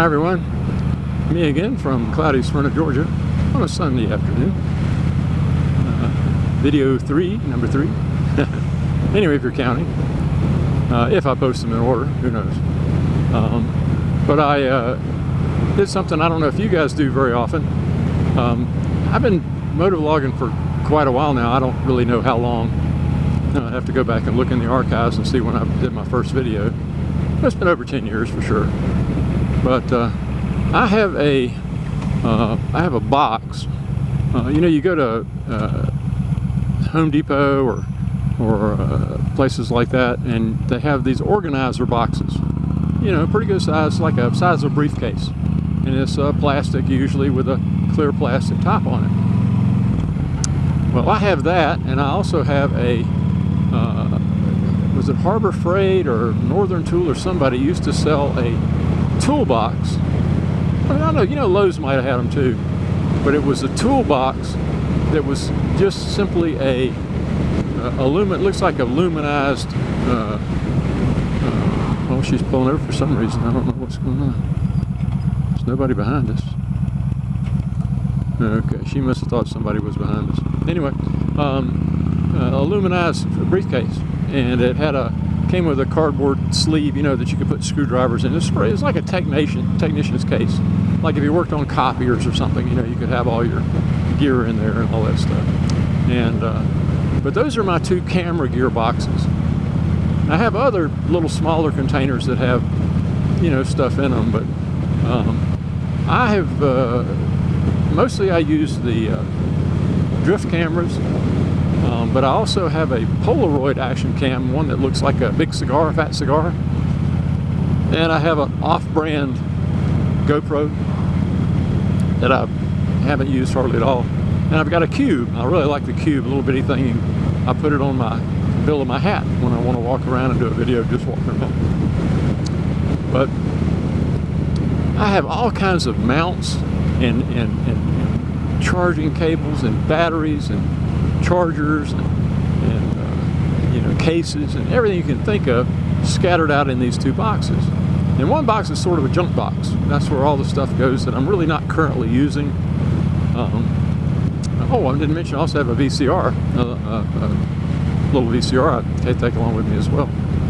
Hi everyone, me again from cloudy Smyrna, Georgia on a Sunday afternoon. Video 3, number 3. Anyway, if you're counting, if I post them in order, who knows. But I did something I don't know if you guys do very often. I've been motovlogging for quite a while now. I don't really know how long. I'd have to go back and look in the archives and see when I did my first video. It's been over 10 years for sure. But I have a box. You know, you go to Home Depot or places like that, and they have these organizer boxes. You know, pretty good size, like a size of a briefcase, and it's plastic usually with a clear plastic top on it. Well, I have that, and I also have a was it Harbor Freight or Northern Tool or somebody used to sell a toolbox. I don't know, you know, Lowe's might have had them too, but it was a toolbox that was just simply a looks like a luminized well, she's pulling over for some reason. I don't know what's going on. There's nobody behind us. Okay, she must have thought somebody was behind us. Anyway, a luminized briefcase, and it had came with a cardboard sleeve, you know, that you could put screwdrivers in. It's like a technician's case. Like if you worked on copiers or something, you know, you could have all your gear in there and all that stuff. And but those are my two camera gear boxes. I have other little smaller containers that have, you know, stuff in them, but I have mostly I use the drift cameras. But I also have a Polaroid action cam, one that looks like a big cigar, fat cigar. And I have an off-brand GoPro that I haven't used hardly at all. And I've got a Cube. I really like the Cube, a little bitty thing. I put it on my bill of my hat when I want to walk around and do a video just walking around. But I have all kinds of mounts and charging cables and batteries and chargers and you know, cases and everything you can think of scattered out in these two boxes. And one box is sort of a junk box. That's where all the stuff goes that I'm really not currently using. Oh, I didn't mention I also have a VCR, a little VCR I take along with me as well.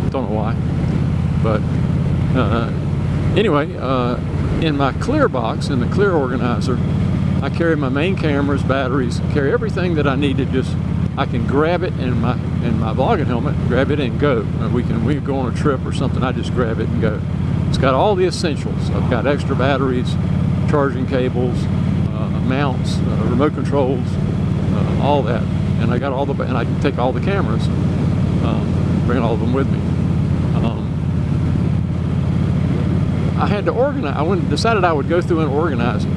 Don't know why, but anyway, in my clear box, in the clear organizer, I carry my main cameras, batteries, carry everything that I need to just, I can grab it in my vlogging helmet, grab it and go. We can go on a trip or something, I just grab it and go. It's got all the essentials. I've got extra batteries, charging cables, mounts, remote controls, all that. And I got all the, and I can take all the cameras, bring all of them with me. I had to organize, I decided I would go through and organize it.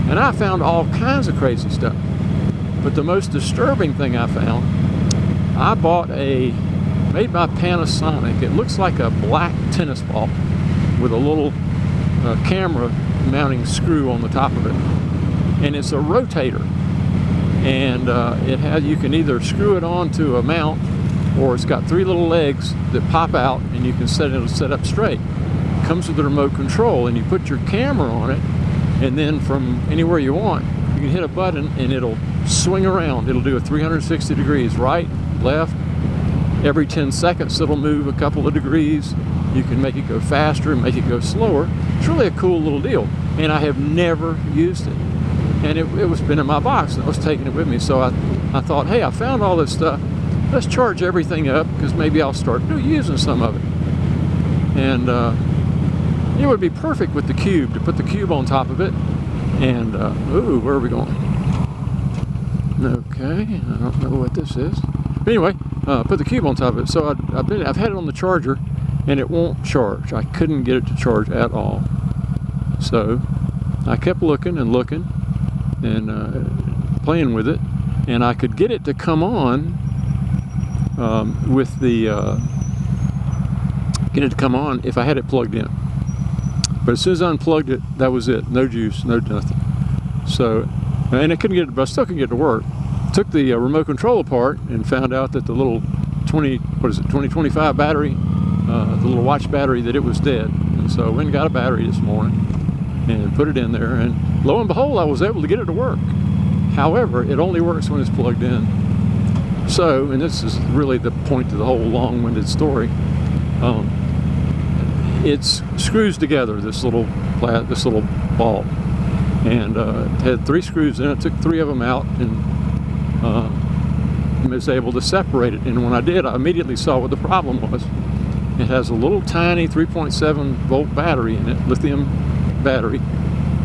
And I found all kinds of crazy stuff. But the most disturbing thing I found, I bought made by Panasonic. It looks like a black tennis ball with a little camera mounting screw on the top of it. And it's a rotator. And you can either screw it onto a mount, or it's got 3 little legs that pop out and you can it'll set up straight. It comes with a remote control, and you put your camera on it, and then from anywhere you want, you can hit a button and it'll swing around. It'll do a 360 degrees, right, left. Every 10 seconds it'll move a couple of degrees. You can make it go faster and make it go slower. It's really a cool little deal. And I have never used it. And it was been in my box, and I was taking it with me. So I thought, hey, I found all this stuff. Let's charge everything up, because maybe I'll start using some of it. And it would be perfect with the Cube, to put the Cube on top of it. And, ooh, where are we going? Okay, I don't know what this is. But anyway, put the Cube on top of it. So I've had it on the charger, and it won't charge. I couldn't get it to charge at all. So I kept looking and looking and playing with it, and I could get it to come on with the get it to come on if I had it plugged in. But as soon as I unplugged it, that was it. No juice, no nothing. So, and I couldn't get it, but I still couldn't get it to work. Took the remote control apart and found out that the little 2025 battery, the little watch battery, that it was dead. And So I went and got a battery this morning and put it in there, and lo and behold, I was able to get it to work. However, it only works when it's plugged in. So, and this is really the point of the whole long-winded story, it screws together this little ball, and it had 3 screws in it. Took 3 of them out and was able to separate it. And when I did, I immediately saw what the problem was. It has a little tiny 3.7 volt battery in it, lithium battery,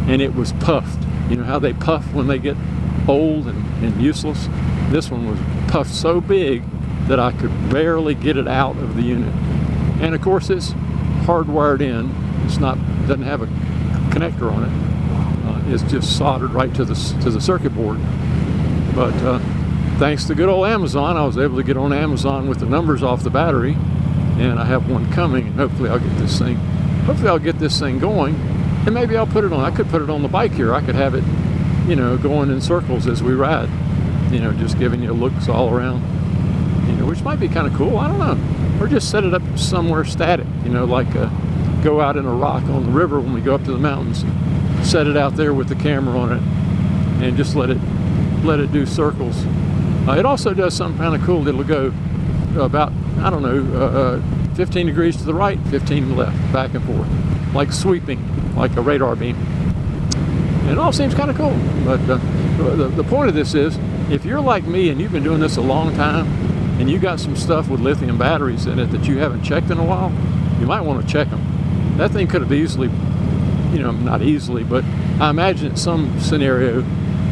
and it was puffed. You know how they puff when they get old and useless? This one was puffed so big that I could barely get it out of the unit. And of course, it's hardwired in. It's not, doesn't have a connector on it. It's just soldered right to the circuit board. But thanks to good old Amazon, I was able to get on Amazon with the numbers off the battery, and I have one coming, and hopefully I'll get this thing going, and maybe I'll put it on. I could put it on the bike here. I could have it, you know, going in circles as we ride, you know, just giving you looks all around, you know, which might be kind of cool. I don't know. Or just set it up somewhere static, you know, like go out in a rock on the river when we go up to the mountains, set it out there with the camera on it, and just let it do circles. It also does something kind of cool. It'll go about, I don't know, 15 degrees to the right, 15 to the left, back and forth, like sweeping, like a radar beam. And it all seems kind of cool. But the point of this is, if you're like me and you've been doing this a long time, and you got some stuff with lithium batteries in it that you haven't checked in a while, you might want to check them. That thing could have easily, you know, not easily, but I imagine in some scenario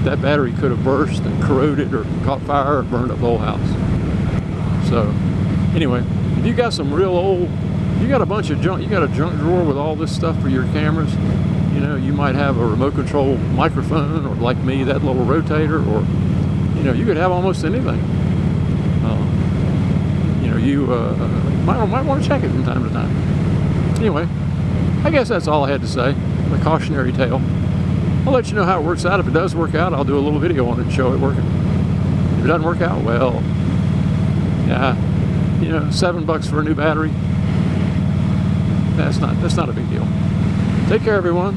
that battery could have burst and corroded or caught fire and burned up the whole house. So anyway, if you got some real old, you got a bunch of junk, you got a junk drawer with all this stuff for your cameras, you know, you might have a remote control microphone, or like me, that little rotator, or, you know, you could have almost anything. You know, you might want to check it from time to time. Anyway, I guess that's all I had to say, a cautionary tale. I'll let you know how it works out. If it does work out, I'll do a little video on it and show it working. If it doesn't work out, well, yeah, you know, $7 for a new battery. That's not a big deal. Take care, everyone.